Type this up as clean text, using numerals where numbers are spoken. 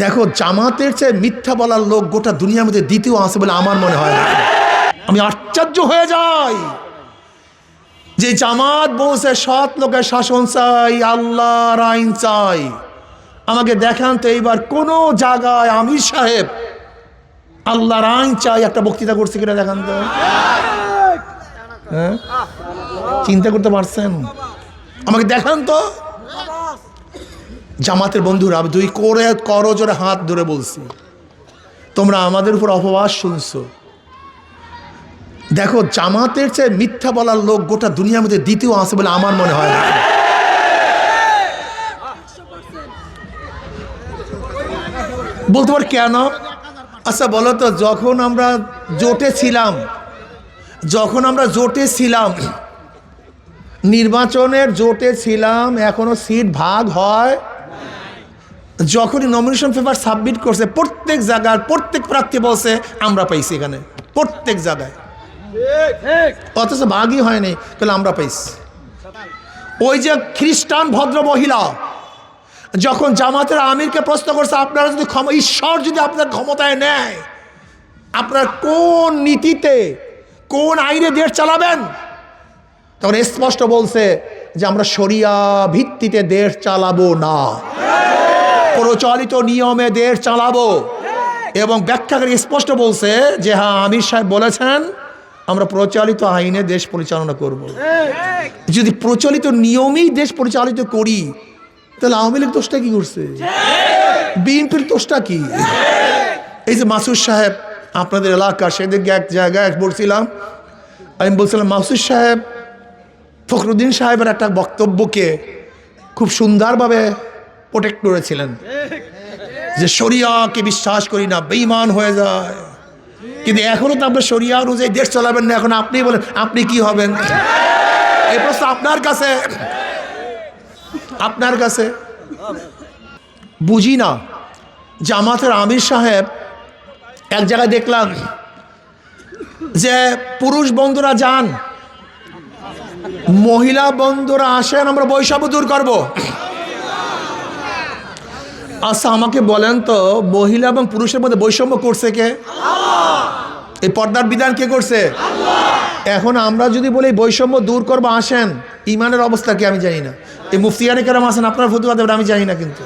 দেখো, জামাতের চেয়ে মিথ্যা বলার লোক গোটা দুনিয়ার মধ্যে দ্বিতীয় আছে বলে আমার মনে হয় না। আমি আশ্চর্য হয়ে যাই যে জামাত বলছে সৎ লোকের শাসন চাই, আল্লাহর আইন চাই। আমাকে দেখান তো এইবার কোন জায়গায় আমির সাহেব আল্লাহর আইন চাই একটা বক্তৃতা করছে কিনা দেখান তো। হ্যাঁ, চিন্তা করতে পারছেন? আমাকে দেখান তো। জামাতের বন্ধুরা, আমি দুই করজোড়ে হাত ধরে বলছি, তোমরা আমাদের উপর অপবাদ শুনছো। দেখো, জামাতের চেয়ে মিথ্যা বলার লোক গোটা দুনিয়ার মধ্যে দ্বিতীয় আছে বলে আমার মনে হয় না। বলতে পার কেন? আচ্ছা বলো তো, যখন আমরা জোটে ছিলাম, নির্বাচনের জোটে ছিলাম, এখনো সিট ভাগ হয়। যখনই নমিনেশন পেপার সাবমিট করছে প্রত্যেক জায়গায় প্রত্যেক প্রার্থী বলছে আমরা পাইছি এখানে, প্রত্যেক জায়গায়, অথচ ভাগই হয়নি, তাহলে আমরা পাইছি। ওই যে খ্রিস্টান ভদ্র মহিলা যখন জামাতের আমিরকে প্রশ্ন করছে, আপনারা যদি ঈশ্বর যদি আপনার ক্ষমতায় নেয়, আপনার কোন নীতিতে কোন আইনে দেশ চালাবেন, তখন স্পষ্ট বলছে যে আমরা শরিয়া ভিত্তিতে দেশ চালাবো না, প্রচলিত নিয়মে দেশ চালাবো। এবং ব্যাখ্যাকারী স্পষ্ট বলছে যে হ্যাঁ, আমির সাহেব বলেছেন আমরা প্রচলিত আইনে দেশ পরিচালনা করব। যদি প্রচলিত নিয়মেই দেশ পরিচালিত করি, তাহলে আওয়ামী লীগ দোষটা কি করছে? বিএনপির দোষটা কি? এই যে মাসুদ সাহেব আপনাদের এলাকা, সেদিকে এক জায়গায় বলছিলাম, আমি বলছিলাম মাসুদ সাহেব ফখরুদ্দিন সাহেবের একটা বক্তব্যকে খুব সুন্দরভাবে প্রোটেক্ট করেছিলেন যে শরিয়াকে বিশ্বাস করি না, বেঈমান হয়ে যায়। কিন্তু এখনো তো আপনার শরিয়া অনুযায়ী দেশ চালাবেন না, এখন আপনি বলেন আপনি কি হবেন? এই প্রশ্ন আপনার কাছে। বুঝি না, জামাতের আমির সাহেব এক জায়গায় দেখলাম যে পুরুষ বন্ধুরা যান, মহিলা বন্ধুরা আসেন, আমরা বৈষম্য দূর করব। আচ্ছা আমাকে বলেন তো, মহিলা এবং পুরুষের মধ্যে বৈষম্য করছে কে? এই পর্দার বিধান কে করছে? এখন আমরা যদি বলি বৈষম্য দূর করবো, আসেন, ইমানের অবস্থা কি আমি জানি না। এই মুফতিয়ানে কেরাম আসেন, আপনার ফতুয়া দেবেন আমি জানি না, কিন্তু